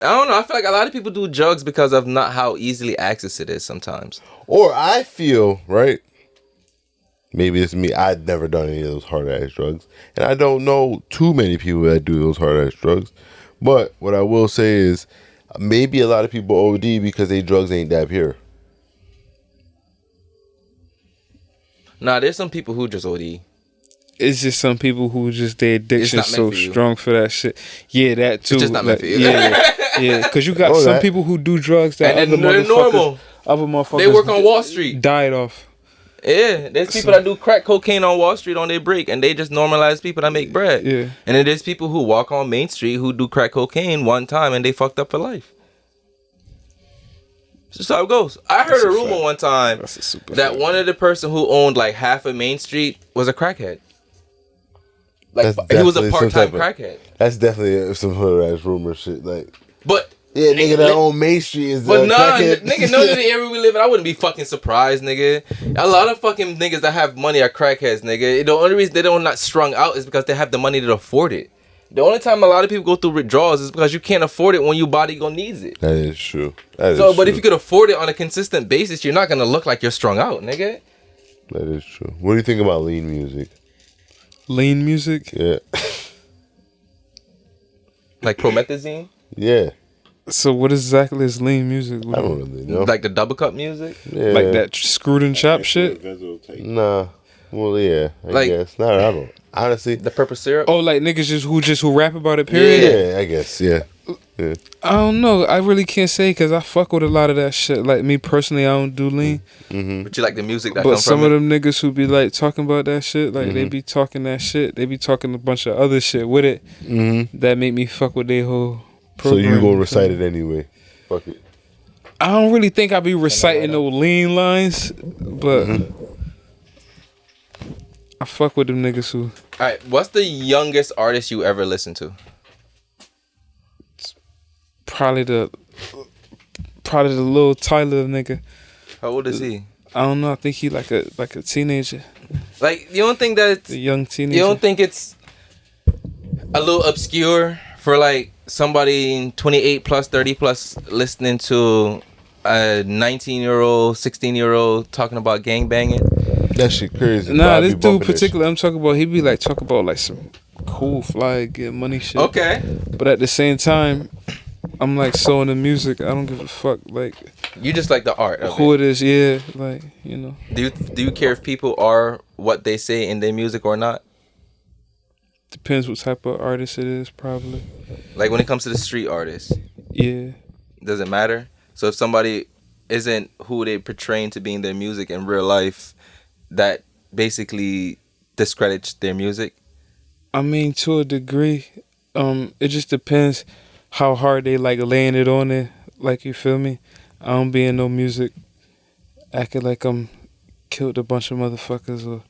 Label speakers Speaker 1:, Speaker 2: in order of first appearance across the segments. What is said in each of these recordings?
Speaker 1: I don't know. I feel like a lot of people do drugs because of not how easily access it is sometimes.
Speaker 2: Or I feel, right? Maybe it's me. I've never done any of those hard ass drugs. And I don't know too many people that do those hard ass drugs. But what I will say is maybe a lot of people OD because they drugs ain't that pure.
Speaker 1: Nah, there's some people who just OD.
Speaker 3: It's just some people who just their addiction so strong for that shit. Yeah, that too.
Speaker 1: It's just not meant for you.
Speaker 3: Yeah, because you got some people who do drugs that
Speaker 1: and
Speaker 3: other
Speaker 1: they're normal.
Speaker 3: Other motherfuckers.
Speaker 1: They work on Wall Street.
Speaker 3: Died off.
Speaker 1: Yeah, there's people that do crack cocaine on Wall Street on their break, and they just normalize people that make bread.
Speaker 3: Yeah,
Speaker 1: and then there's people who walk on Main Street who do crack cocaine one time and they fucked up for life. That's just how it goes. I heard a rumor one time that one of the person who owned like half of Main Street was a crackhead. Like he was a part-time crackhead.
Speaker 2: That's definitely some hood ass rumor shit. Like,
Speaker 1: but
Speaker 2: yeah, nigga, that own Main Street is.
Speaker 1: But nah, nigga, know the area we live in. I wouldn't be fucking surprised, nigga. A lot of fucking niggas that have money are crackheads, nigga. The only reason they don't not strung out is because they have the money to afford it. The only time a lot of people go through withdrawals is because you can't afford it when your body gonna needs it.
Speaker 2: That is true.
Speaker 1: But if you could afford it on a consistent basis, you're not gonna look like you're strung out, nigga.
Speaker 2: That is true. What do you think about lean music?
Speaker 3: Lean music?
Speaker 2: Yeah.
Speaker 1: Like promethazine?
Speaker 2: Yeah.
Speaker 3: So what exactly is lean music?
Speaker 2: I don't really know.
Speaker 1: Like the double cup music?
Speaker 2: Yeah.
Speaker 3: Like that screwed and chopped shit?
Speaker 2: Nah. Well, yeah. I guess. Nah, I don't. Honestly.
Speaker 1: The purple syrup?
Speaker 3: Oh, like niggas who rap about it, period?
Speaker 2: Yeah, I guess. Yeah.
Speaker 3: I don't know. I really can't say because I fuck with a lot of that shit. Like me personally, I don't do lean.
Speaker 2: Mm-hmm.
Speaker 1: But you like the music that
Speaker 3: But
Speaker 1: comes
Speaker 3: some
Speaker 1: from
Speaker 3: of them niggas who be like talking about that shit, like they be talking that shit. They be talking a bunch of other shit with it that make me fuck with their whole program.
Speaker 2: So you gonna recite it anyway? Fuck it.
Speaker 3: I don't really think I be reciting no lean lines, but I fuck with them niggas who.
Speaker 1: Alright, what's the youngest artist you ever listened to?
Speaker 3: Probably the little Tyler nigga.
Speaker 1: How old is he?
Speaker 3: I don't know. I think he like a teenager.
Speaker 1: Like you don't think that it's
Speaker 3: a young teenager?
Speaker 1: You don't think it's a little obscure for like somebody 28 plus, 30 plus listening to a 19-year-old, 16-year-old talking about gangbanging?
Speaker 2: That shit crazy.
Speaker 3: Nah, this dude particular I'm talking about, he be like talking about like some cool fly get money shit.
Speaker 1: Okay.
Speaker 3: But at the same time, I'm like so into music, I don't give a fuck. Like
Speaker 1: you just like the art of
Speaker 3: who it is, yeah. Like, you know.
Speaker 1: Do you care if people are what they say in their music or not?
Speaker 3: Depends what type of artist it is, probably.
Speaker 1: Like when it comes to the street artists.
Speaker 3: Yeah.
Speaker 1: Does it matter? So if somebody isn't who they portraying to be in their music in real life, that basically discredits their music?
Speaker 3: I mean, to a degree. It just depends how hard they like laying it on it. Like, you feel me? I don't be in no music acting like I'm killed a bunch of motherfuckers or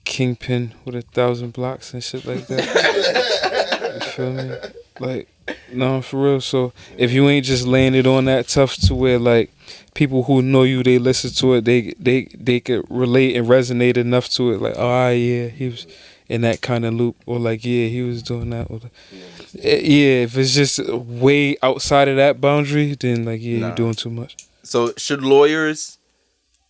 Speaker 3: Kingpin with 1,000 blocks and shit like that. You feel me? Like, no, for real. So if you ain't just laying it on that tough to where like people who know you, they listen to it, they could relate and resonate enough to it. Like, oh yeah, he was in that kind of loop, or like, yeah, he was doing that. Or, yeah, if it's just way outside of that boundary, then like, yeah, you're doing too much.
Speaker 1: So should lawyers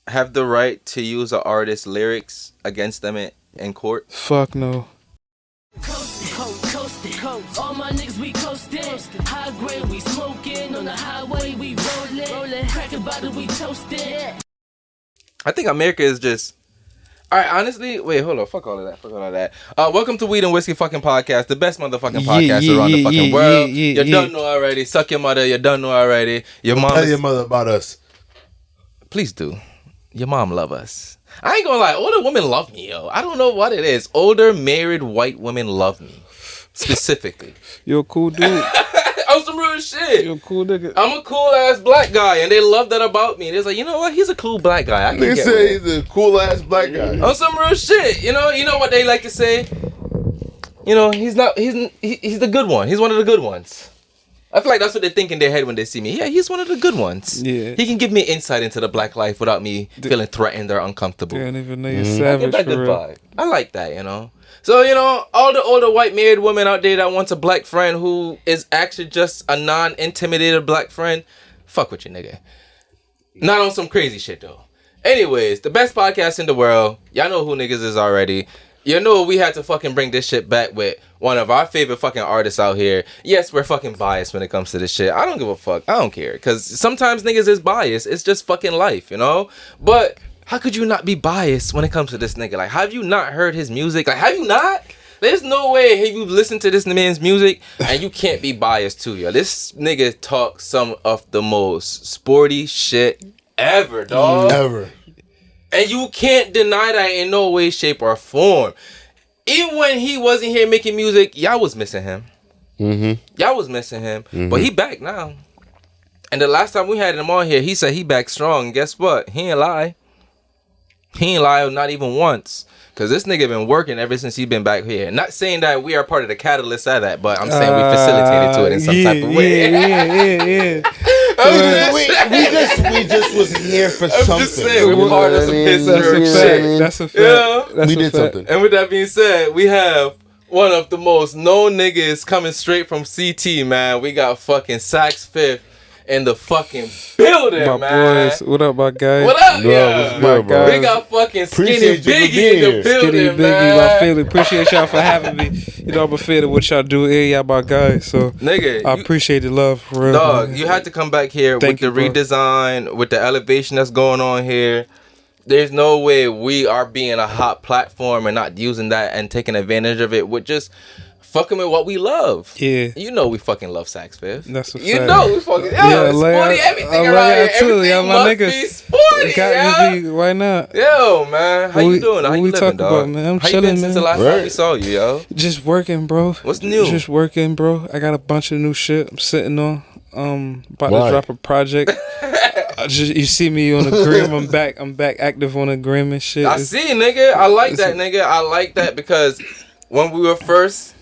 Speaker 1: have the right to use an artist's lyrics against them in court?
Speaker 3: Fuck no.
Speaker 4: All my niggas we coastin', high grade we smoking, on the highway we rollin', crackin' bottle we toastin'.
Speaker 1: I think America is just. Alright, honestly, wait, hold on, fuck all of that. Welcome to Weed and Whiskey fucking podcast, the best motherfucking podcast around the fucking world. You don't know already. Suck your mother, you don't know already. Your mom.
Speaker 2: Tell your mother about us.
Speaker 1: Please do. Your mom love us. I ain't gonna lie, older women love me, yo. I don't know what it is. Older married white women love me. Specifically.
Speaker 3: You're a cool dude.
Speaker 1: I'm some real shit.
Speaker 3: You're a cool nigga.
Speaker 1: I'm a cool ass black guy, and they love that about me. They're like, you know what? He's a cool black guy. I
Speaker 2: They say he's a cool ass black guy.
Speaker 1: I'm some real shit. You know what they like to say? You know, he's the good one. He's one of the good ones. I feel like that's what they think in their head when they see me. Yeah, he's one of the good ones.
Speaker 3: Yeah.
Speaker 1: He can give me insight into the black life without me feeling threatened or uncomfortable.
Speaker 3: They don't even know you're
Speaker 1: I
Speaker 3: savage
Speaker 1: get that
Speaker 3: for
Speaker 1: good
Speaker 3: real.
Speaker 1: vibe. I like that, you know. So, you know, all the older white married women out there that wants a black friend who is actually just a non-intimidated black friend, fuck with you, nigga. Not on some crazy shit, though. Anyways, the best podcast in the world. Y'all know who niggas is already. You know we had to fucking bring this shit back with one of our favorite fucking artists out here. Yes, we're fucking biased when it comes to this shit. I don't give a fuck. I don't care. Because sometimes niggas is biased. It's just fucking life, you know? But how could you not be biased when it comes to this nigga? Like, have you not heard his music? Like, have you not? There's no way have you listened to this man's music and you can't be biased too, yo. This nigga talks some of the most sporty shit ever, dog.
Speaker 2: Ever.
Speaker 1: And you can't deny that in no way, shape, or form. Even when he wasn't here making music, y'all was missing him. Y'all was missing him. But he back now. And the last time we had him on here, he said he back strong. And guess what? He ain't lie. He ain't lie not even once. Because this nigga been working ever since he been back here. Not saying that we are part of the catalyst of that, but I'm saying we facilitated to it in some type of way.
Speaker 2: We just was here for something.
Speaker 1: I'm just saying, we're part of some history of shit.
Speaker 3: That's a fact.
Speaker 1: Yeah.
Speaker 3: That's
Speaker 2: We
Speaker 3: a
Speaker 2: did
Speaker 3: fact.
Speaker 2: something.
Speaker 1: And with that being said, we have one of the most known niggas coming straight from CT, man. We got fucking Sax Fifth in the fucking building,
Speaker 3: My
Speaker 1: man.
Speaker 3: boys, what up, my guys?
Speaker 1: What up,
Speaker 2: Bro,
Speaker 1: yeah?
Speaker 2: what's good, bro?
Speaker 1: We got fucking Skinny
Speaker 2: Appreciate you for
Speaker 1: Biggie
Speaker 2: being
Speaker 1: in the
Speaker 2: here.
Speaker 1: building,
Speaker 3: Skinny Biggie,
Speaker 1: man.
Speaker 3: my family. Appreciate y'all for having me. You know, I'm a fan of what y'all do. Hey, y'all my guys. So
Speaker 1: Nigga,
Speaker 3: I
Speaker 1: you-
Speaker 3: appreciate the love, for real.
Speaker 1: Dog,
Speaker 3: man.
Speaker 1: you had to come back here
Speaker 3: Thank
Speaker 1: with the
Speaker 3: you, bro.
Speaker 1: redesign, with the elevation that's going on here. There's no way we are being a hot platform and not using that and taking advantage of it with just fucking with what we love.
Speaker 3: Yeah.
Speaker 1: You know we fucking love Sax Fifth.
Speaker 3: That's a
Speaker 1: You
Speaker 3: fact.
Speaker 1: know we fucking
Speaker 3: Yeah,
Speaker 1: sporty,
Speaker 3: like,
Speaker 1: everything
Speaker 3: I
Speaker 1: around
Speaker 3: like
Speaker 1: here.
Speaker 3: that too,
Speaker 1: Everything
Speaker 3: yeah, my
Speaker 1: must
Speaker 3: niggas.
Speaker 1: be sporty,
Speaker 3: It got
Speaker 1: yeah.
Speaker 3: me be, why not?
Speaker 1: Yo, man, how
Speaker 3: What
Speaker 1: you
Speaker 3: we-
Speaker 1: doing? How
Speaker 3: what
Speaker 1: you
Speaker 3: we
Speaker 1: living,
Speaker 3: talk
Speaker 1: dog?
Speaker 3: about, man? I'm
Speaker 1: how you been
Speaker 3: chilling,
Speaker 1: since the
Speaker 3: man.
Speaker 1: last time
Speaker 2: Right.
Speaker 1: we saw you, yo?
Speaker 3: Just working, bro.
Speaker 1: What's new?
Speaker 3: Just working, bro. I got a bunch of new shit I'm sitting on. About
Speaker 2: Why?
Speaker 3: to drop a project. You see me on the gram. I'm back active on the gram and shit.
Speaker 1: I see, nigga. I like that, nigga. I like that because when we were first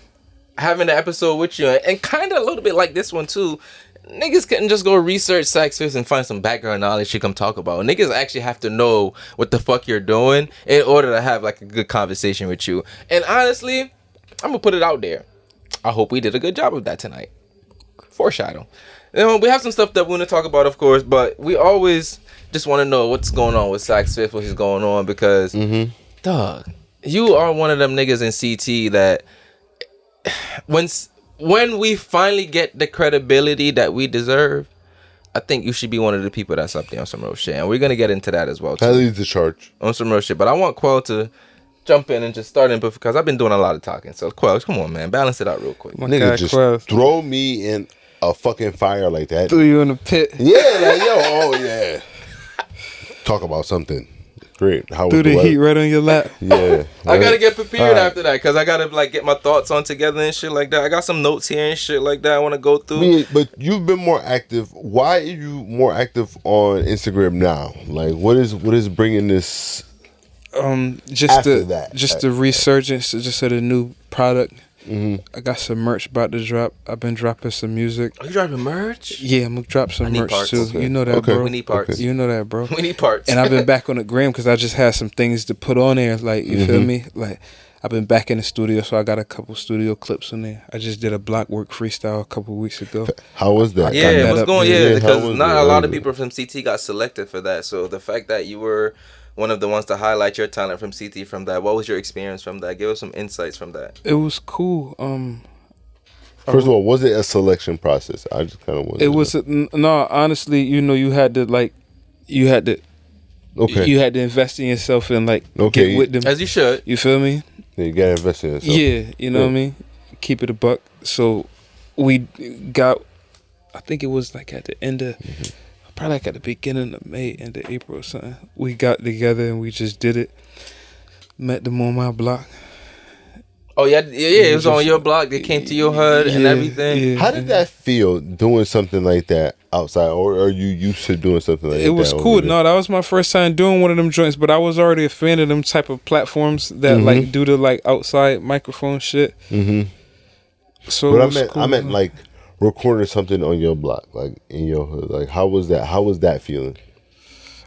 Speaker 1: having the episode with you, and kind of a little bit like this one too, niggas couldn't just go research Sax Fifth and find some background knowledge to come talk about. Niggas actually have to know what the fuck you're doing in order to have like a good conversation with you. And honestly, I'm gonna put it out there. I hope we did a good job of that tonight. Foreshadow. You know, we have some stuff that we want to talk about, of course, but we always just want to know what's going on with Sax Fifth, what's going on, because, dog, you are one of them niggas in CT that when we finally get the credibility that we deserve, I think you should be one of the people that's up there on some real shit, and we're gonna get into that as well
Speaker 2: That
Speaker 1: too,
Speaker 2: leads the charge.
Speaker 1: on some real shit. But I want Quell to jump in and just start in because I've been doing a lot of talking. So Quell, come on, man, balance it out real quick.
Speaker 3: My
Speaker 2: Nigga,
Speaker 3: guy,
Speaker 2: just
Speaker 3: Quest.
Speaker 2: throw me in a fucking fire like that.
Speaker 3: Threw you in the pit.
Speaker 2: Yeah, like, yo, oh yeah. Talk about something. Great. How was
Speaker 3: Threw the
Speaker 2: weather?
Speaker 3: heat right on your lap.
Speaker 2: Yeah.
Speaker 1: I gotta get prepared
Speaker 2: Alright.
Speaker 1: after that because I gotta like get my thoughts on together and shit like that. I got some notes here and shit like that I want to go through.
Speaker 2: But you've been more active. Why are you more active on Instagram now? Like, what is bringing this?
Speaker 3: Just
Speaker 2: After that.
Speaker 3: the resurgence just of the new product. I got some merch about to drop. I've been dropping some music.
Speaker 1: Are you driving merch?
Speaker 3: Yeah, I'm gonna drop some
Speaker 1: need
Speaker 3: merch
Speaker 1: parts.
Speaker 3: too.
Speaker 2: Okay.
Speaker 3: You know that,
Speaker 2: Okay.
Speaker 3: bro.
Speaker 1: We need parts.
Speaker 3: You know that, bro.
Speaker 1: We need parts.
Speaker 3: And I've been back on the gram because I just had some things to put on there. Like, you feel me? Like, I've been back in the studio, so I got a couple studio clips on there. I just did a block work freestyle a couple weeks ago.
Speaker 2: How was that?
Speaker 1: Yeah,
Speaker 3: that
Speaker 1: what's
Speaker 3: up
Speaker 1: going?
Speaker 3: there.
Speaker 1: Yeah,
Speaker 2: Yeah,
Speaker 1: because
Speaker 2: how was
Speaker 1: not
Speaker 2: it?
Speaker 1: a lot
Speaker 2: How
Speaker 1: of
Speaker 2: was it?
Speaker 1: people from CT got selected for that. So the fact that you were one of the ones to highlight your talent from CT from that, what was your experience from that? Give us some insights from that.
Speaker 3: It was cool.
Speaker 2: First of all, was it a selection process? I just kind of wanted.
Speaker 3: It was no, honestly, you know, you had to
Speaker 2: Okay.
Speaker 3: you had to invest in yourself and like
Speaker 2: Okay.
Speaker 3: get with them.
Speaker 1: As you should.
Speaker 3: You feel me?
Speaker 2: Yeah, you gotta invest in yourself.
Speaker 3: Yeah, you know what I mean? Keep it a buck. So we got, I think it was like at the end of, probably like at the beginning of May, end of April or something. We got together and we just did it. Met them on my block.
Speaker 1: Oh yeah, it was on your blog. They came to your HUD and
Speaker 3: Yeah,
Speaker 1: everything.
Speaker 3: yeah.
Speaker 2: How did that feel doing something like that outside, or are you used to doing something like that?
Speaker 3: It was cool.
Speaker 2: over there?
Speaker 3: No, that was my first time doing one of them joints, but I was already a fan of them type of platforms that like do the like outside microphone shit. So
Speaker 2: But
Speaker 3: it was cool,
Speaker 2: I meant
Speaker 3: man.
Speaker 2: like recording something on your block, like in your hood? Like, how was that? How was that feeling?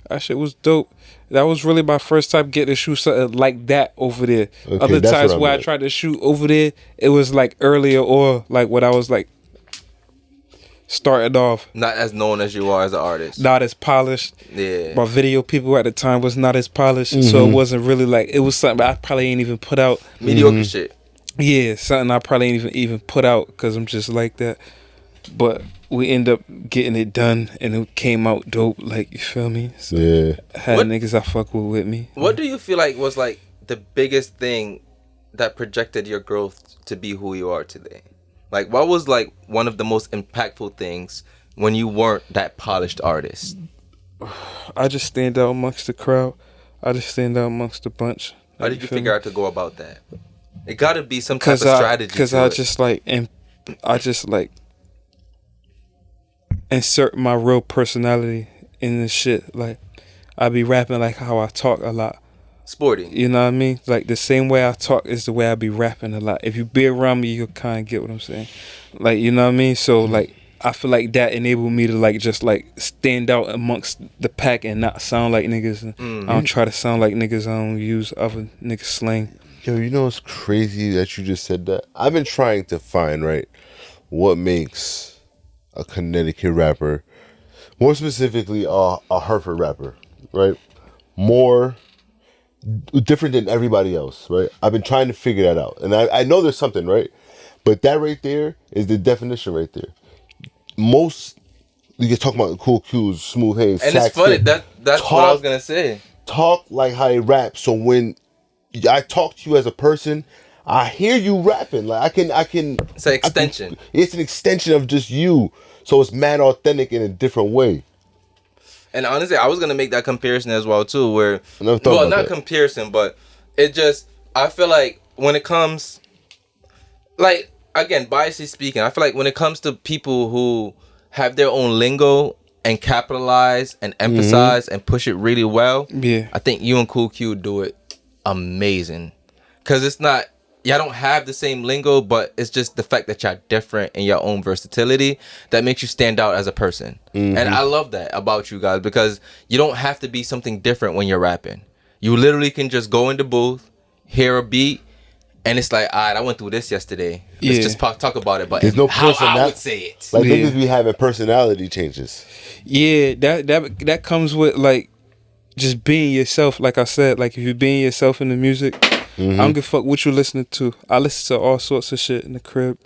Speaker 3: That shit was dope. That was really my first time getting to shoot something like that over there.
Speaker 2: Okay,
Speaker 3: Other
Speaker 2: that's
Speaker 3: times
Speaker 2: what I
Speaker 3: where I
Speaker 2: meant.
Speaker 3: tried to shoot over there, it was like earlier or like when I was like starting off.
Speaker 1: Not as known as you are as an artist.
Speaker 3: Not as polished.
Speaker 1: Yeah.
Speaker 3: My video people at the time was not as polished. So it wasn't really like, it was something I probably ain't even put out.
Speaker 1: Mediocre shit.
Speaker 3: Yeah, something I probably ain't even put out because I'm just like that. But we end up getting it done and it came out dope. Like, you feel me? So
Speaker 2: Yeah.
Speaker 3: I had
Speaker 1: What-
Speaker 3: niggas I fuck with me.
Speaker 1: What do you feel like was like the biggest thing that projected your growth to be who you are today? Like, what was like one of the most impactful things when you weren't that polished artist?
Speaker 3: I just stand out amongst the crowd. I just stand out amongst the bunch.
Speaker 1: How did you figure out to go about that? It got to be some type of
Speaker 3: Because
Speaker 1: strategy.
Speaker 3: Because
Speaker 1: to
Speaker 3: I
Speaker 1: it.
Speaker 3: just like, and I just like insert my real personality in this shit. Like, I be rapping like how I talk a lot.
Speaker 1: Sporty.
Speaker 3: You know what I mean? Like, the same way I talk is the way I be rapping a lot. If you be around me, you'll kind of get what I'm saying. Like, you know what I mean? So, like, I feel like that enabled me to, like, just, like, stand out amongst the pack and not sound like niggas. I don't try to sound like niggas. I don't use other niggas' slang.
Speaker 2: Yo, you know it's crazy that you just said that? I've been trying to find, right, what makes a Connecticut rapper, more specifically a Hartford rapper, right, more different than everybody else, right? I've been trying to figure that out. And I know there's something, right? But that right there is the definition right there. Most, you can talk about cool cues, smooth hands,
Speaker 1: And
Speaker 2: sax
Speaker 1: it's funny.
Speaker 2: hit,
Speaker 1: That's what I was going to say.
Speaker 2: talk like how they rap. So when I talk to you as a person, I hear you rapping. Like I can.
Speaker 1: It's an extension.
Speaker 2: It's an extension of just you. So it's mad authentic in a different way.
Speaker 1: And honestly, I was gonna make that comparison as well too. Where,
Speaker 2: I never thought
Speaker 1: well,
Speaker 2: about
Speaker 1: not
Speaker 2: that.
Speaker 1: comparison, but it just, I feel like when it comes, like, again, biasly speaking, I feel like when it comes to people who have their own lingo and capitalize and emphasize and push it really well,
Speaker 3: Yeah.
Speaker 1: I think you and Cool Q do it amazing. Cause it's not, y'all don't have the same lingo, but it's just the fact that y'all different in your own versatility that makes you stand out as a person. And I love that about you guys because you don't have to be something different when you're rapping. You literally can just go in the booth, hear a beat, and it's like, all right, I went through this yesterday. Let's
Speaker 3: Yeah.
Speaker 1: just talk about it. But
Speaker 2: There's no
Speaker 1: how I
Speaker 2: personality.
Speaker 1: would say it.
Speaker 2: Like
Speaker 3: Yeah.
Speaker 2: niggas be having personality changes.
Speaker 3: Yeah, that comes with, like, just being yourself. Like I said, like, if you're being yourself in the music, I don't give a fuck what you listening to. I listen to all sorts of shit in the crib,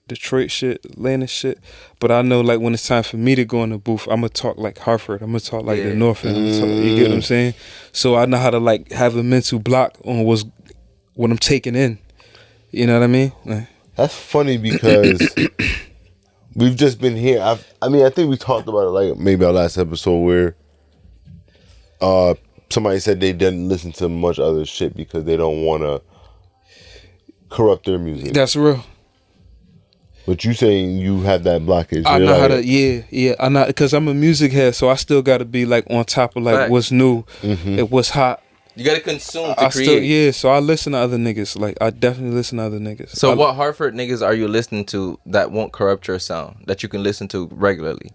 Speaker 3: Detroit shit, Atlanta shit. But I know, like, when it's time for me to go in the booth, I'm gonna talk like Hartford. I'm gonna talk like the North End. You get what I'm saying? So I know how to, like, have a mental block on what I'm taking in. You know what I mean? Like,
Speaker 2: That's funny because we've just been here. I think we talked about it like maybe our last episode where somebody said they didn't listen to much other shit because they don't want to corrupt their music.
Speaker 3: that's real.
Speaker 2: But you saying you have that blockage.
Speaker 3: I
Speaker 2: You're
Speaker 3: know how
Speaker 2: like,
Speaker 3: to, yeah. I know, because I'm a music head, so I still got to be, like, on top of, like,
Speaker 1: Fact.
Speaker 3: what's new and what's hot.
Speaker 1: You gotta consume to
Speaker 3: I
Speaker 1: create.
Speaker 3: still, yeah, so I listen to other niggas. Like, I definitely listen to other niggas.
Speaker 1: So
Speaker 3: I,
Speaker 1: what Hartford niggas are you listening to that won't corrupt your sound, that you can listen to regularly?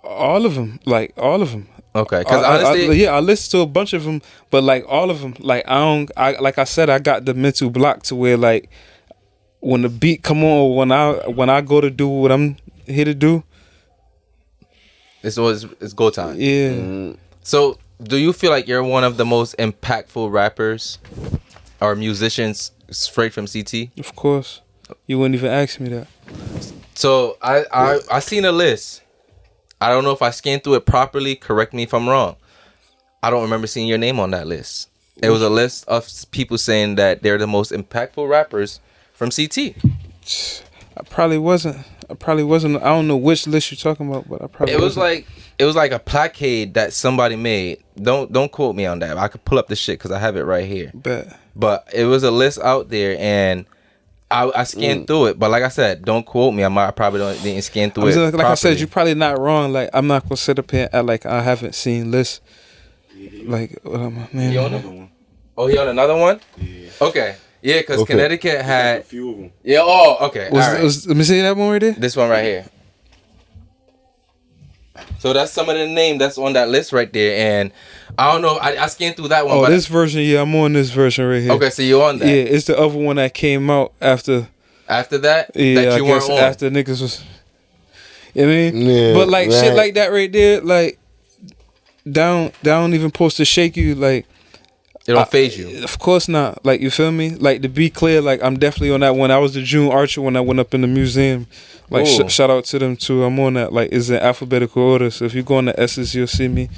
Speaker 3: All of them. Like, all of them.
Speaker 1: Okay, because honestly,
Speaker 3: I listen to a bunch of them, but, like, all of them, like, like I said, I got the mental block to where, like, when the beat come on, when I go to do what I'm here to do,
Speaker 1: it's go time.
Speaker 3: yeah.
Speaker 1: So, do you feel like you're one of the most impactful rappers or musicians straight from CT?
Speaker 3: Of course. You wouldn't even ask me that.
Speaker 1: So, I seen a list. I don't know if I scanned through it properly. Correct me if I'm wrong. I don't remember seeing your name on that list. It was a list of people saying that they're the most impactful rappers from CT.
Speaker 3: I probably wasn't. I don't know which list you're talking about, but I probably
Speaker 1: It was
Speaker 3: wasn't.
Speaker 1: like a placade that somebody made. Don't quote me on that. I could pull up the shit because I have it right here.
Speaker 3: Bet.
Speaker 1: But it was a list out there, and I scanned through it. But like I said, don't quote me. I probably didn't scan through it.
Speaker 3: Like I said,
Speaker 1: properly.
Speaker 3: you're probably not wrong. Like, I'm not gonna sit up here and act like I haven't seen lists. Like, man.
Speaker 1: You on it? Oh, he on another one? Yeah. Okay. Yeah, because
Speaker 2: Okay.
Speaker 1: Connecticut had.
Speaker 5: A few of them.
Speaker 1: Yeah. Oh, okay. All right.
Speaker 3: Let me see that one right there.
Speaker 1: This one right here. So that's some of the name that's on that list right there, and I don't know. I scanned through that one.
Speaker 3: Oh,
Speaker 1: but
Speaker 3: this version, yeah, I'm on this version right here.
Speaker 1: okay, so you on that?
Speaker 3: Yeah, it's the other one that came out after.
Speaker 1: After that,
Speaker 3: Yeah,
Speaker 1: that
Speaker 3: I
Speaker 1: you
Speaker 3: guess
Speaker 1: weren't on.
Speaker 3: after niggas was. You know what I mean?
Speaker 2: Yeah,
Speaker 3: but like shit
Speaker 2: right.
Speaker 3: like that right there, like down even supposed to shake you, like.
Speaker 1: It don't phase you.
Speaker 3: Of course not. Like, you feel me? Like, to be clear, like, I'm definitely on that one. I was the June Archer when I went up in the museum. Like,
Speaker 1: Ooh.
Speaker 3: shout out to them too. I'm on that. Like, it's in alphabetical order. So if you go on the S's, you'll see me.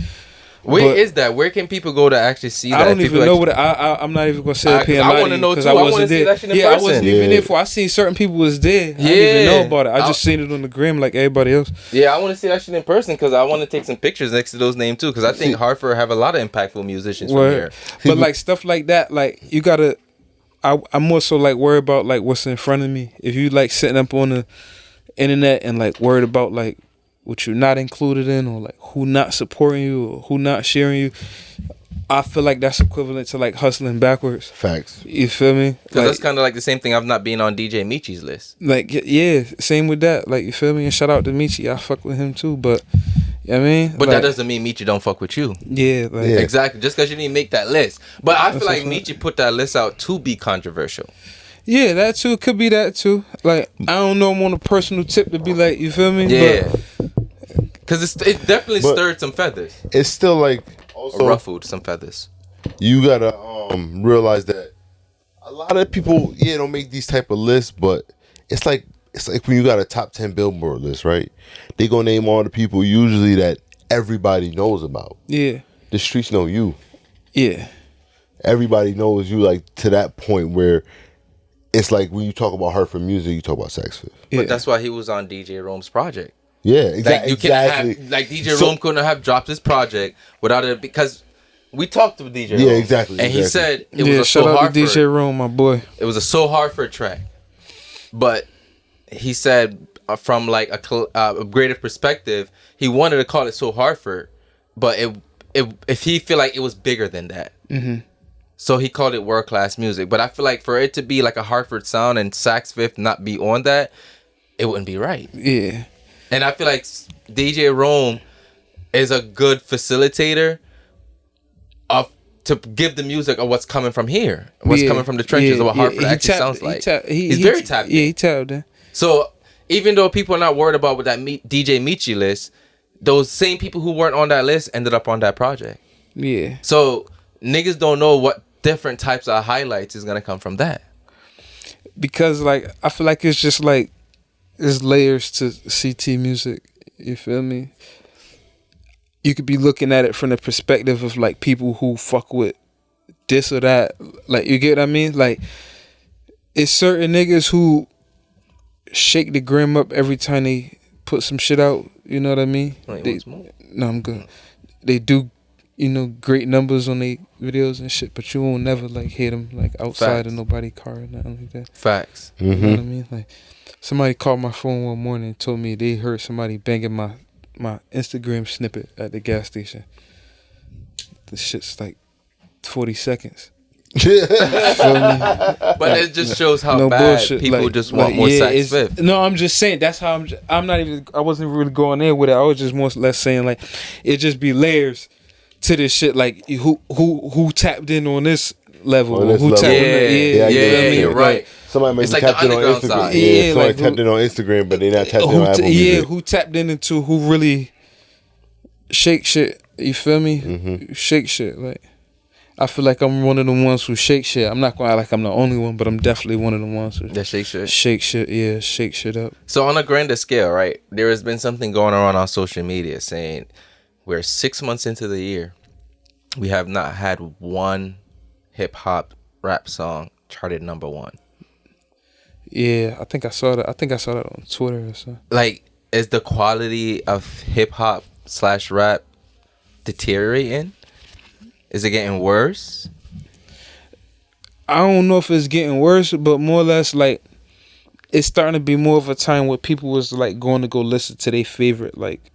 Speaker 1: Where
Speaker 3: But
Speaker 1: is that? Where can people go to actually see that?
Speaker 3: I don't
Speaker 1: If
Speaker 3: even
Speaker 1: people
Speaker 3: know
Speaker 1: actually-
Speaker 3: what I'm not even gonna say.
Speaker 1: I wanna know
Speaker 3: because
Speaker 1: too.
Speaker 3: I
Speaker 1: I wanna
Speaker 3: wasn't
Speaker 1: see
Speaker 3: there.
Speaker 1: that shit in
Speaker 3: Yeah, I
Speaker 1: person.
Speaker 3: wasn't even
Speaker 2: Yeah.
Speaker 3: there for. I seen certain people was there. I didn't
Speaker 1: Yeah.
Speaker 3: even know about it. I
Speaker 1: I-
Speaker 3: just seen it on the gram like everybody else.
Speaker 1: Yeah, I want to see that shit in person because I want to take some pictures next to those names too. Because I think Hartford have a lot of impactful musicians from here.
Speaker 3: But like stuff like that, like you gotta. I'm more so like worried about like what's in front of me. If you like sitting up on the internet and like worried about like what you're not included in or like who not supporting you or who not sharing you, I feel like that's equivalent to like hustling backwards.
Speaker 2: Facts.
Speaker 3: You feel me?
Speaker 1: Because that's kind of like the same thing of not being on DJ Michi's list.
Speaker 3: Like yeah, same with that. Like you feel me? And shout out to Michi, I fuck with him too. But you know what I mean?
Speaker 1: But
Speaker 3: like,
Speaker 1: that doesn't mean Michi don't fuck with you.
Speaker 3: Yeah, like
Speaker 2: Yeah.
Speaker 1: Exactly. Just because you didn't make that list. But I feel
Speaker 3: That's
Speaker 1: like
Speaker 3: a fact.
Speaker 1: Michi put that list out to be controversial.
Speaker 3: yeah, that too could be that too. Like I don't know, I'm on a personal tip to be like, you feel me?
Speaker 1: Yeah. Because it definitely
Speaker 2: But-
Speaker 1: stirred some feathers.
Speaker 2: It's still like
Speaker 1: Or
Speaker 2: also
Speaker 1: ruffled some feathers.
Speaker 2: you gotta realize that a lot of people don't make these type of lists, but it's like when you got a top 10 Billboard list, right? They gonna name all the people usually that everybody knows about.
Speaker 3: Yeah,
Speaker 2: The streets know you.
Speaker 3: yeah.
Speaker 2: Everybody knows you, like to that point where it's like when you talk about Hartford music, you talk about Sex Fifth.
Speaker 3: Yeah.
Speaker 1: But that's why he was on DJ Rome's project.
Speaker 2: Yeah,
Speaker 1: Like
Speaker 2: exactly.
Speaker 1: you can't have, like DJ
Speaker 2: So-
Speaker 1: Rome couldn't have dropped his project without it because we talked to DJ Rome.
Speaker 2: Yeah, exactly,
Speaker 1: And he
Speaker 2: exactly.
Speaker 1: said it
Speaker 3: yeah,
Speaker 1: was a
Speaker 3: shout
Speaker 1: so
Speaker 3: out
Speaker 1: hard
Speaker 3: to
Speaker 1: for
Speaker 3: DJ Rome, my boy.
Speaker 1: it was a so hard for a track. But he said from like a creative perspective, he wanted to call it so hard for, but if he feel like it was bigger than that.
Speaker 3: Mm-hmm.
Speaker 1: So he called it world class music. But I feel like for it to be like a Hartford sound and Sax Fifth not be on that, it wouldn't be right.
Speaker 3: Yeah,
Speaker 1: And I feel like DJ Rome is a good facilitator of to give the music of what's coming from here, what's
Speaker 3: yeah,
Speaker 1: coming from the trenches of what Hartford
Speaker 3: He
Speaker 1: actually
Speaker 3: tapped-
Speaker 1: sounds
Speaker 3: he
Speaker 1: like.
Speaker 3: tapped-
Speaker 1: He's very tapped in.
Speaker 3: Yeah, he tapped in.
Speaker 1: So even though people are not worried about with that DJ Michi list, those same people who weren't on that list ended up on that project.
Speaker 3: Yeah,
Speaker 1: So niggas don't know what different types of highlights is gonna come from that.
Speaker 3: because like I feel like it's just like there's layers to CT music. You feel me? You could be looking at it from the perspective of like people who fuck with this or that. Like you get what I mean? Like it's certain niggas who shake the gram up every time they put some shit out. You know what I mean?
Speaker 1: Wait,
Speaker 3: They-
Speaker 1: what's more?
Speaker 3: no, I'm good. They do, great numbers on their videos and shit, but you won't never like hear them like outside
Speaker 1: Facts.
Speaker 3: of nobody's car or nothing like that.
Speaker 1: Facts.
Speaker 3: You know what I mean? Like somebody called my phone one morning and told me they heard somebody banging my Instagram snippet at the gas station. The shit's like 40 seconds. Feel me?
Speaker 1: But it just shows how
Speaker 3: No
Speaker 1: bad
Speaker 3: bullshit.
Speaker 1: people
Speaker 3: Like-
Speaker 1: just want
Speaker 3: like,
Speaker 1: more
Speaker 3: yeah,
Speaker 1: Sax
Speaker 3: it's-
Speaker 1: Fifth.
Speaker 3: No, I'm just saying that's how I'm not even. I wasn't really going there with it. I was just more or less saying like it just be layers to this shit. Like who tapped in on this level?
Speaker 2: On
Speaker 3: Or
Speaker 2: this
Speaker 3: who
Speaker 2: level.
Speaker 3: tapped
Speaker 1: Yeah,
Speaker 3: in?
Speaker 2: yeah,
Speaker 3: you
Speaker 2: yeah,
Speaker 3: feel me?
Speaker 1: you're right.
Speaker 2: Somebody might
Speaker 1: It's
Speaker 2: be
Speaker 1: like the
Speaker 2: tapped in on
Speaker 1: underground
Speaker 2: Instagram.
Speaker 1: side.
Speaker 2: Yeah,
Speaker 3: Yeah,
Speaker 2: somebody
Speaker 3: like
Speaker 2: tapped in on Instagram, but they not tapped in on Apple
Speaker 3: yeah,
Speaker 2: Music.
Speaker 3: who tapped in into who really shake shit? You feel me?
Speaker 2: Mm-hmm.
Speaker 3: Shake shit. Like I feel like I'm one of the ones who shake shit. I'm not gonna act like I'm the only one, but I'm definitely one of the ones who
Speaker 1: That shake shit.
Speaker 3: shake shit. Yeah, shake shit up.
Speaker 1: So on a grander scale, right, there has been something going around on social media saying we're 6 months into the year. We have not had one hip hop rap song charted number one.
Speaker 3: Yeah, I think I saw that. I think I saw that on Twitter or something.
Speaker 1: Like, is the quality of hip hop / rap deteriorating? Is it getting worse?
Speaker 3: I don't know if it's getting worse, but more or less like it's starting to be more of a time where people was like going to go listen to their favorite like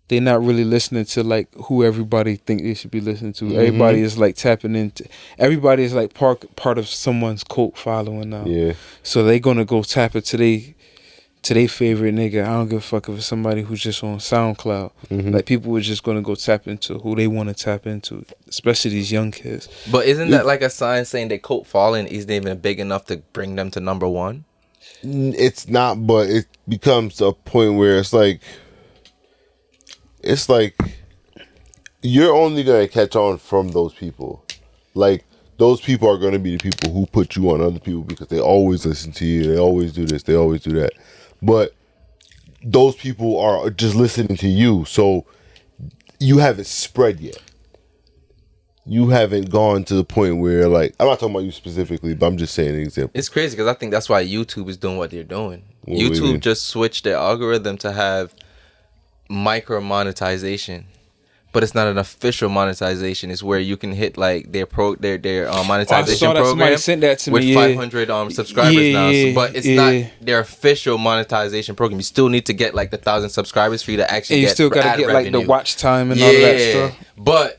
Speaker 3: they're not really listening to like who everybody think they should be listening to. Everybody is like tapping into. Everybody is like part of someone's cult following now.
Speaker 2: Yeah.
Speaker 3: So they gonna go tap into they favorite nigga. I don't give a fuck if it's somebody who's just on SoundCloud. Like people are just gonna go tap into who they want to tap into, especially these young kids.
Speaker 1: But isn't that like a sign saying that cult following isn't even big enough to bring them to number one?
Speaker 2: It's not, but it becomes a point where it's like you're only gonna catch on from those people. Like those people are gonna be the people who put you on other people because they always listen to you. They always do this. They always do that. But those people are just listening to you, so you haven't spread yet. You haven't gone to the point where, like, I'm not talking about you specifically, but I'm just saying an example.
Speaker 1: It's crazy because I think that's why YouTube is doing what they're doing.
Speaker 2: What do you
Speaker 1: YouTube
Speaker 2: mean?
Speaker 1: just switched their algorithm to have micro monetization, but it's not an official monetization. It's where you can hit like their monetization
Speaker 3: saw that
Speaker 1: program.
Speaker 3: somebody sent that to
Speaker 1: with
Speaker 3: me,
Speaker 1: 500 subscribers now.
Speaker 3: Yeah,
Speaker 1: But it's
Speaker 3: yeah.
Speaker 1: not their official monetization program. You still need to get like the 1,000 subscribers for you to actually
Speaker 3: And you
Speaker 1: get
Speaker 3: still gotta
Speaker 1: ad
Speaker 3: get like the
Speaker 1: revenue.
Speaker 3: watch time and all of that stuff.
Speaker 1: But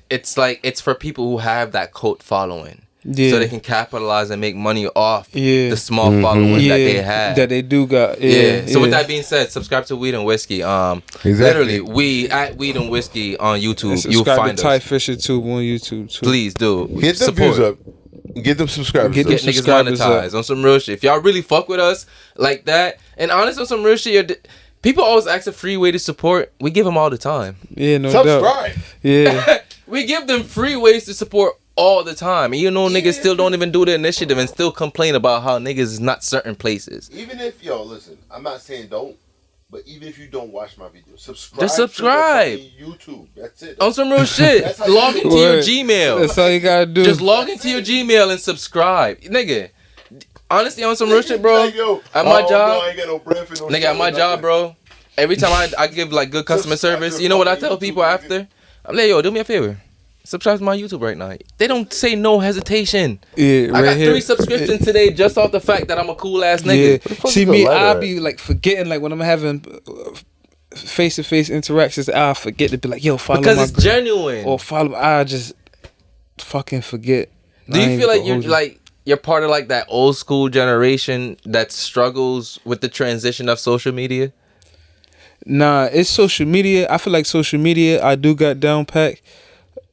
Speaker 1: it's like it's for people who have that cult following.
Speaker 3: Yeah.
Speaker 1: So they can capitalize and make money off
Speaker 3: Yeah.
Speaker 1: the small following that they have.
Speaker 3: that they do got.
Speaker 1: Yeah. So with
Speaker 3: yeah.
Speaker 1: that being said, subscribe to Weed and Whiskey.
Speaker 2: Exactly.
Speaker 1: Literally, Weed and Whiskey on YouTube.
Speaker 3: And
Speaker 1: You'll
Speaker 3: subscribe
Speaker 1: find
Speaker 3: to Ty
Speaker 1: us.
Speaker 3: Fisher too on YouTube too.
Speaker 1: Please do.
Speaker 2: Get them views up. Get them subscribers
Speaker 3: Get
Speaker 2: up.
Speaker 3: them
Speaker 1: Get niggas
Speaker 3: subscribers
Speaker 1: monetized on some real shit. If y'all really fuck with us like that, and honest on some real shit, people always ask a free way to support. We give them all the time.
Speaker 3: Yeah, no doubt.
Speaker 2: Subscribe.
Speaker 3: Yeah.
Speaker 1: We give them free ways to support all the time. And you know niggas still don't even do the initiative and still complain about how niggas is not certain places.
Speaker 2: Even if, listen, I'm not saying don't, but even if you don't watch my video, subscribe.
Speaker 1: Just subscribe.
Speaker 2: To the fucking YouTube. That's it.
Speaker 1: On some real shit.
Speaker 2: That's how you
Speaker 1: Log
Speaker 2: do it.
Speaker 1: into your
Speaker 3: Word.
Speaker 1: Gmail.
Speaker 3: That's all you gotta do.
Speaker 1: Just log into your Gmail and subscribe. Nigga, honestly, on some real shit, bro.
Speaker 2: Like, yo,
Speaker 1: At my
Speaker 2: oh,
Speaker 1: job,
Speaker 2: no, I ain't got no bread for no
Speaker 1: nigga,
Speaker 2: shit,
Speaker 1: at my
Speaker 2: nothing.
Speaker 1: job, bro. Every time I give like good customer service, you know what I tell people after? I'm like, yo, do me a favor. Subscribe to my YouTube right now. They don't say no hesitation.
Speaker 3: Yeah,
Speaker 1: I got
Speaker 3: right here.
Speaker 1: 3 subscriptions today just off the fact that I'm a cool ass
Speaker 3: Yeah.
Speaker 1: nigga.
Speaker 2: fuck
Speaker 3: See
Speaker 2: is a
Speaker 3: me,
Speaker 2: letter
Speaker 3: I'll
Speaker 2: at?
Speaker 3: be like forgetting like when I'm having face-to-face interactions, I'll forget to be like, yo, follow
Speaker 1: Because
Speaker 3: my
Speaker 1: it's
Speaker 3: gram.
Speaker 1: genuine.
Speaker 3: Or follow. I just fucking forget.
Speaker 1: Do
Speaker 3: I
Speaker 1: you
Speaker 3: ain't
Speaker 1: feel like
Speaker 3: gonna
Speaker 1: you're
Speaker 3: hold you.
Speaker 1: like you're part of like that old school generation that struggles with the transition of social media?
Speaker 3: Nah, it's social media. I feel like social media I do got down packed,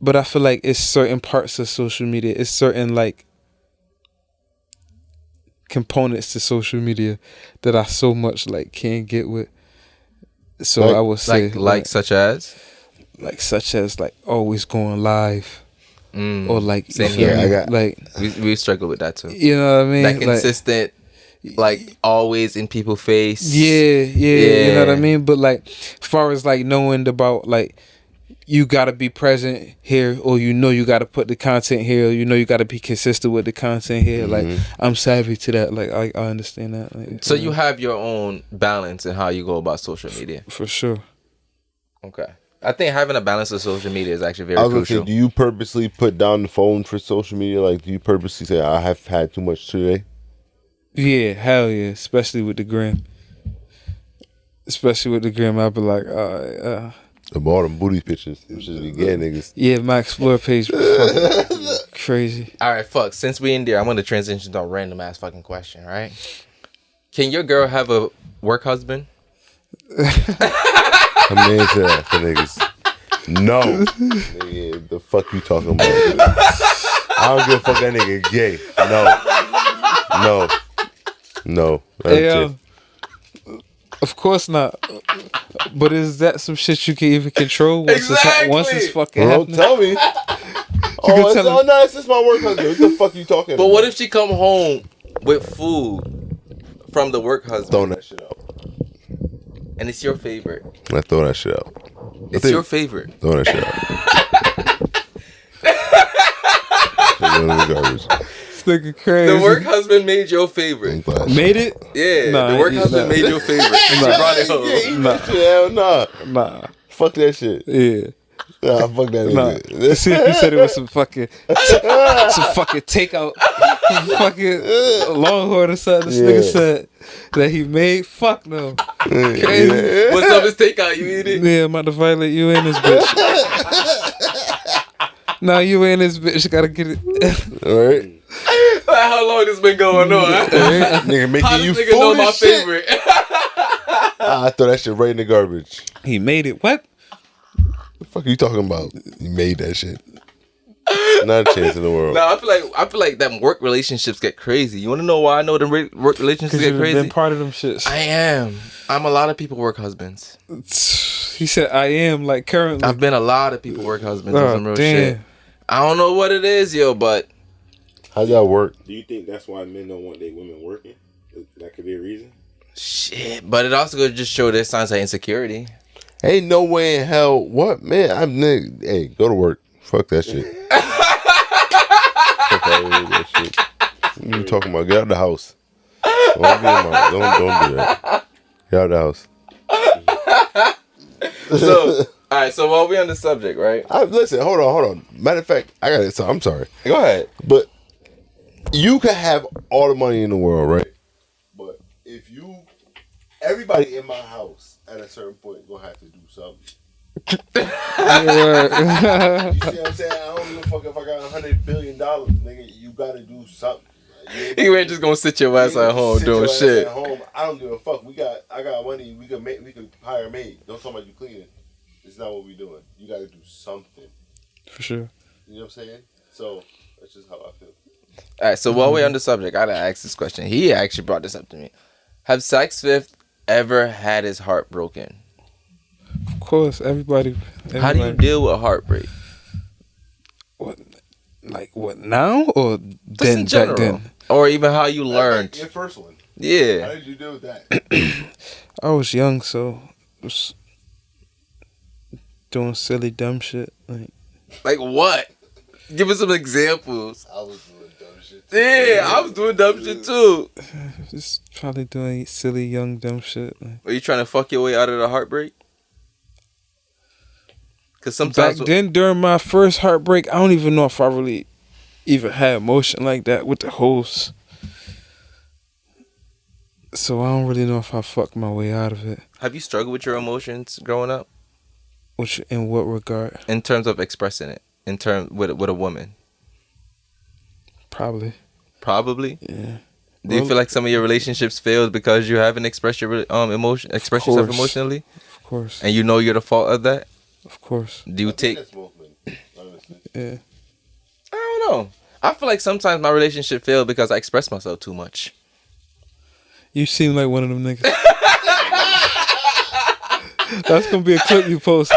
Speaker 3: but I feel like it's certain parts of social media. It's certain like components to social media that I so much like can't get with. So
Speaker 2: Like-
Speaker 3: I would say
Speaker 1: Like such as
Speaker 3: such as like always going live or like you
Speaker 1: Same
Speaker 3: feel
Speaker 1: here.
Speaker 3: me?
Speaker 2: I got-
Speaker 3: like
Speaker 1: we struggle with that too.
Speaker 3: you know what I mean?
Speaker 1: That
Speaker 3: Like,
Speaker 1: consistent, like always in people's face.
Speaker 3: yeah, you know what I
Speaker 1: Yeah.
Speaker 3: mean? But like as far as like knowing about like you gotta be present here, or you gotta put the content here, or you gotta be consistent with the content here. Like I'm savvy to that. Like I understand that. Like,
Speaker 1: So you have your own balance in how you go about social media.
Speaker 3: for sure.
Speaker 1: Okay. I think having a balance of social media is actually
Speaker 2: I
Speaker 1: very
Speaker 2: was gonna say,
Speaker 1: crucial.
Speaker 2: do you purposely put down the phone for social media? Like, do you purposely say, I have had too much today?
Speaker 3: Yeah, hell yeah. Especially with the gram. I'll be like,
Speaker 2: About them booty pictures. Them shit be gay niggas.
Speaker 3: yeah, my explore page was fucking crazy.
Speaker 1: All right, fuck. Since we in there, I'm gonna transition to a random ass fucking question, right? Can your girl have a work husband?
Speaker 2: I'm into that for niggas. No. Nigga, the fuck you talking about? I don't give a fuck that nigga gay. No. That's
Speaker 3: Hey,
Speaker 2: it.
Speaker 3: of course not. But is that some shit you can even control once once it's fucking
Speaker 2: Bro,
Speaker 3: happening?
Speaker 2: tell me.
Speaker 3: tell him.
Speaker 2: No, it's just my work husband. What the fuck you talking
Speaker 1: But
Speaker 2: about?
Speaker 1: what if she come home with food from the work husband
Speaker 2: Throwing that shit out.
Speaker 1: and it's your favorite?
Speaker 2: I throw that shit out.
Speaker 1: It's your favorite.
Speaker 2: Throw that shit out. Throw it in the garbage.
Speaker 3: This nigga crazy.
Speaker 1: The work husband made your favorite.
Speaker 3: made it?
Speaker 1: Yeah,
Speaker 3: Nah,
Speaker 1: the work
Speaker 3: I ain't
Speaker 1: husband
Speaker 3: eat that.
Speaker 1: made your favorite. She brought it home.
Speaker 3: Nah.
Speaker 2: Hell nah.
Speaker 3: Nah.
Speaker 2: Fuck that shit.
Speaker 3: Yeah.
Speaker 2: Nah, fuck that
Speaker 3: Nah,
Speaker 2: nigga.
Speaker 3: see if you said it was some fucking takeout, fucking Longhorn or something. This nigga said that he made. Fuck no, crazy.
Speaker 1: What's up? His takeout. You eat it?
Speaker 3: Yeah, I'm about to violate you and this bitch. Nah, you and this bitch gotta get it.
Speaker 2: Alright.
Speaker 1: Like, how long this been going on?
Speaker 2: Nigga making
Speaker 1: How
Speaker 2: you
Speaker 1: this nigga know
Speaker 2: food
Speaker 1: my
Speaker 2: and shit.
Speaker 1: favorite?
Speaker 2: I throw that shit right in the garbage.
Speaker 3: He made it. What?
Speaker 2: The fuck are you talking about? You made that shit. Not a chance in the world.
Speaker 1: Nah, I feel like them work relationships get crazy. You want to know why I know them work relationships
Speaker 3: Because
Speaker 1: get
Speaker 3: you've
Speaker 1: crazy?
Speaker 3: been part of them shits.
Speaker 1: I am. I'm a lot of people work husbands.
Speaker 3: He said, "I am like currently."
Speaker 1: I've been a lot of people work husbands on some real
Speaker 3: damn.
Speaker 1: shit. I don't know what it is, yo, but
Speaker 2: How y'all work?
Speaker 5: Do you think that's why men don't want their women working? That could be a reason.
Speaker 1: shit. But it also could just show their signs of insecurity.
Speaker 2: Ain't no way in hell. What, man? I'm nigga. Hey, go to work. Fuck that shit. Fuck that shit. What you talking about? Get out the house. Don't do that. Get out the house.
Speaker 1: So, all right. So while we on the subject, right?
Speaker 2: Listen, hold on. Matter of fact, I got it. So I'm sorry,
Speaker 1: Go ahead.
Speaker 2: but you can have all the money in the world, right? But if everybody in my house at a certain point gonna have to do something. You see what I'm saying? I don't give a fuck if I got $100 billion, nigga. You gotta do something. Like,
Speaker 1: You ain't just gonna sit your ass at home
Speaker 2: sit
Speaker 1: doing
Speaker 2: your ass
Speaker 1: shit.
Speaker 2: At home. I don't give a fuck. I got money. We could hire a maid. Don't talk about you cleaning. It's not what we doing. You gotta do something.
Speaker 3: For sure.
Speaker 2: You know what I'm saying? So that's just how I feel.
Speaker 1: All right. So while we're on the subject, I gotta ask this question. He actually brought this up to me. Have Sax Fifth ever had his heart broken?
Speaker 3: Of course, everybody.
Speaker 1: How do you deal with heartbreak?
Speaker 3: What, like what now or
Speaker 1: Just
Speaker 3: then?
Speaker 1: in general,
Speaker 3: Back then?
Speaker 1: or even how you learned?
Speaker 2: Your first one. How
Speaker 1: Yeah.
Speaker 2: did you deal with that?
Speaker 3: I was young, so was doing silly dumb shit.
Speaker 1: Like what? Give us some examples.
Speaker 2: I was doing dumb shit too.
Speaker 1: Yeah, I was doing dumb shit too.
Speaker 3: Just probably doing silly young dumb shit.
Speaker 1: Are you trying to fuck your way out of the heartbreak? Because sometimes
Speaker 3: Back then, during my first heartbreak, I don't even know if I really even had emotion like that with the host. So I don't really know if I fucked my way out of it.
Speaker 1: have you struggled with your emotions growing up
Speaker 3: Which, in what regard?
Speaker 1: in terms of expressing it? In terms with a woman,
Speaker 3: Probably.
Speaker 1: probably.
Speaker 3: Yeah.
Speaker 1: Do you
Speaker 3: Well,
Speaker 1: feel like some of your relationships failed because you haven't expressed your emotion, express yourself
Speaker 3: course.
Speaker 1: emotionally,
Speaker 3: Of course.
Speaker 1: and you know you're the fault of that?
Speaker 3: Of course.
Speaker 1: Do you
Speaker 2: I think
Speaker 1: take?
Speaker 2: that's both men, honestly.
Speaker 3: Yeah.
Speaker 1: I don't know. I feel like sometimes my relationship failed because I express myself too much.
Speaker 3: You seem like one of them niggas. That's gonna be a clip you post.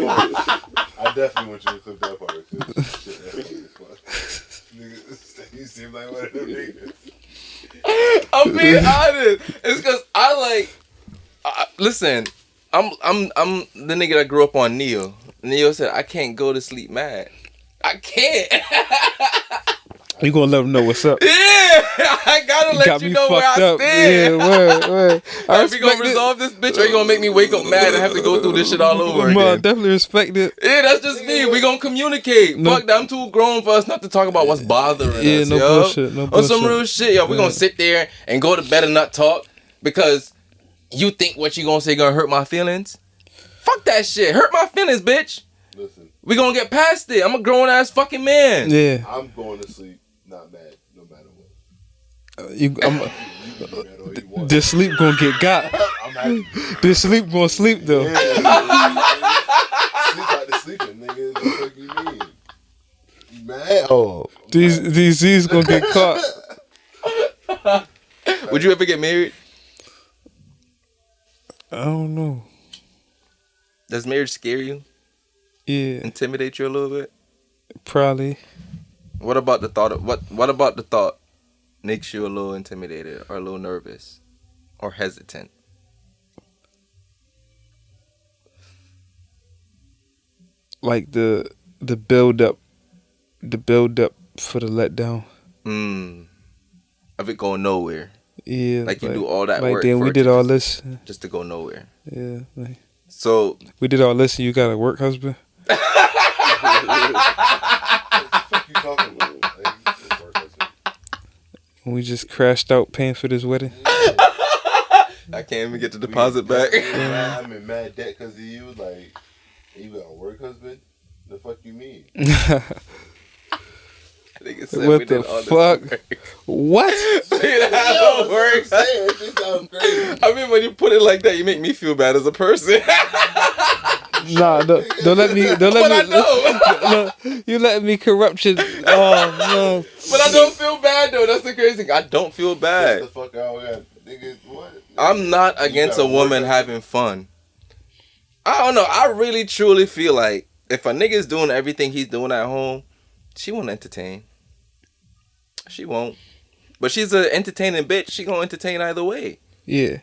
Speaker 2: I definitely want you to clip that part. Shit, that shit is fun. Nigga, you seem like one of them niggas.
Speaker 1: I'm being honest. It's because I like. Listen, I'm the nigga that grew up on Neo. Neo said I can't go to sleep mad. I can't.
Speaker 3: You gonna let them know what's up?
Speaker 1: Yeah, I gotta let
Speaker 3: Got
Speaker 1: you
Speaker 3: me
Speaker 1: know where
Speaker 3: fucked
Speaker 1: I
Speaker 3: up.
Speaker 1: stand.
Speaker 3: Yeah, word.
Speaker 1: Are we gonna resolve this bitch, or you gonna make me wake up mad and have to go through this shit all over
Speaker 3: I
Speaker 1: again?
Speaker 3: definitely respect it.
Speaker 1: Yeah, that's just me. We gonna communicate.
Speaker 3: No.
Speaker 1: Fuck that. I'm too grown for us not to talk about what's bothering
Speaker 3: Yeah,
Speaker 1: us,
Speaker 3: no
Speaker 1: yo.
Speaker 3: bullshit, no
Speaker 1: On some
Speaker 3: bullshit.
Speaker 1: real shit, yo. We gonna sit there and go to bed and not talk because you think what you gonna say gonna hurt my feelings? Fuck that shit. Hurt my feelings, bitch.
Speaker 2: Listen,
Speaker 1: We gonna get past it. I'm a grown ass fucking man.
Speaker 3: Yeah.
Speaker 2: I'm going to sleep not mad, no matter what.
Speaker 3: You,
Speaker 2: You can be mad all you want.
Speaker 3: this sleep gonna get got.
Speaker 2: I'm happy.
Speaker 3: This sleep gonna sleep though.
Speaker 2: Yeah. Sleep like the sleeping, nigga. What the fuck you mean? You mad? Oh.
Speaker 3: These Z's gonna get caught.
Speaker 1: Would you ever get married?
Speaker 3: I don't know.
Speaker 1: Does marriage scare you?
Speaker 3: Yeah,
Speaker 1: Intimidate you a little bit?
Speaker 3: probably.
Speaker 1: What about the thought of what about the thought makes you a little intimidated or a little nervous or hesitant?
Speaker 3: Like the build up for the letdown.
Speaker 1: Of it going nowhere.
Speaker 3: Yeah,
Speaker 1: Like you do all that
Speaker 3: like
Speaker 1: work
Speaker 3: then
Speaker 1: for
Speaker 3: we
Speaker 1: it
Speaker 3: did
Speaker 1: to
Speaker 3: all
Speaker 1: just-
Speaker 3: this.
Speaker 1: Just to go nowhere.
Speaker 3: Yeah, like,
Speaker 1: So
Speaker 3: We did all this and you got a work husband?
Speaker 2: What the fuck you talking about? Like, it's work husband.
Speaker 3: And we just crashed out paying for this wedding?
Speaker 1: I can't even get the deposit back.
Speaker 2: I'm in mad debt because of you. Like, you got a work husband? The fuck you mean?
Speaker 1: Nigga said
Speaker 3: What
Speaker 1: we
Speaker 3: the
Speaker 1: did all this
Speaker 3: fuck?
Speaker 1: work.
Speaker 3: What?
Speaker 1: That don't work.
Speaker 2: It just sounds crazy.
Speaker 1: I mean, when you put it like that, you make me feel bad as a person.
Speaker 3: Nah, don't let me. Don't
Speaker 1: But I
Speaker 3: let me.
Speaker 1: know.
Speaker 3: No, you letting me corrupt you. Oh no.
Speaker 1: But I don't feel bad though. That's the crazy thing. I don't feel
Speaker 2: Get
Speaker 1: bad.
Speaker 2: the fuck out. Nigga, what?
Speaker 1: I'm not against a woman having fun. I don't know. I really truly feel like if a nigga's doing everything he's doing at home, she won't entertain. She won't. But she's an entertaining bitch. She gonna entertain either way.
Speaker 3: Yeah.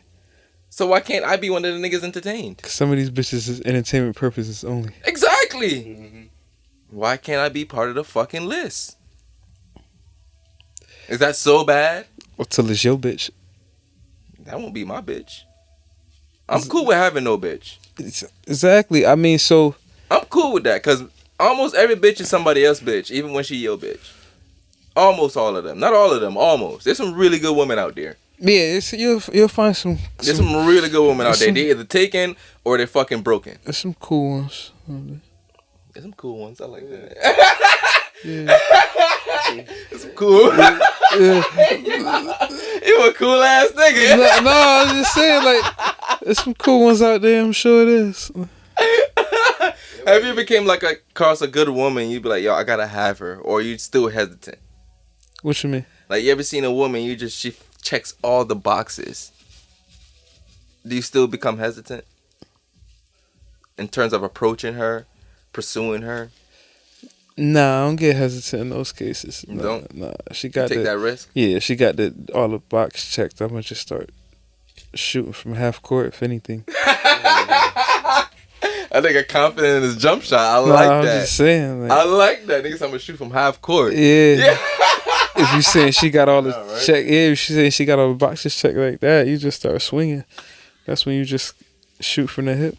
Speaker 1: So why can't I be one of the niggas entertained?
Speaker 3: 'Cause some of these bitches is entertainment purposes only.
Speaker 1: Exactly.
Speaker 2: Mm-hmm.
Speaker 1: Why can't I be part of the fucking list? Is that so bad?
Speaker 3: Or till it's your bitch.
Speaker 1: That won't be my bitch. I'm cool with having no bitch.
Speaker 3: Exactly. I mean, so
Speaker 1: I'm cool with that because almost every bitch is somebody else's bitch, even when she your bitch. Almost all of them. Not all of them, almost. There's some really good women out there.
Speaker 3: yeah, you'll find some.
Speaker 1: There's some really good women out there. They either taken or they're fucking broken.
Speaker 3: There's some cool ones.
Speaker 1: There's some cool ones. I like that.
Speaker 3: Yeah.
Speaker 1: There's some cool.
Speaker 3: Yeah.
Speaker 1: You a cool ass nigga.
Speaker 3: No, I was just saying, like, there's some cool ones out there. I'm sure it is.
Speaker 1: Have you ever came like across a good woman, you'd be like, yo, I gotta have her, or you still hesitant?
Speaker 3: What you mean?
Speaker 1: Like, you ever seen a woman, she checks all the boxes. Do you still become hesitant? In terms of approaching her, pursuing her?
Speaker 3: Nah, I don't get hesitant in those cases.
Speaker 1: You don't?
Speaker 3: Nah, she got
Speaker 1: Take that risk?
Speaker 3: Yeah, she got all the box checked. I'm gonna just start shooting from half court, if anything.
Speaker 1: I think I'm confident in his jump shot. I
Speaker 3: I'm
Speaker 1: like that.
Speaker 3: just saying. Like,
Speaker 1: I like that. Niggas, I'm gonna shoot from half court.
Speaker 3: yeah. If you saying she got all the
Speaker 2: Yeah, right?
Speaker 3: check, yeah. If she saying she got all the boxes checked like that, you just start swinging. That's when you just shoot from the hip.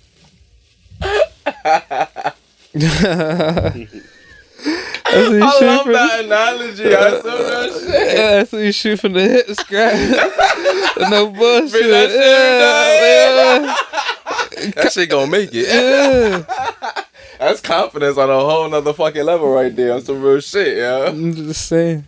Speaker 3: That's when you
Speaker 1: I
Speaker 3: shoot
Speaker 1: love
Speaker 3: from
Speaker 1: that analogy. I saw that shit.
Speaker 3: Yeah, that's when you shoot from the hip, scratch. No bullshit.
Speaker 1: Bring that shit
Speaker 3: Yeah,
Speaker 1: That shit gonna make it.
Speaker 3: yeah.
Speaker 1: That's confidence on a whole nother fucking level right there. On some real shit, yo.
Speaker 3: I'm just saying.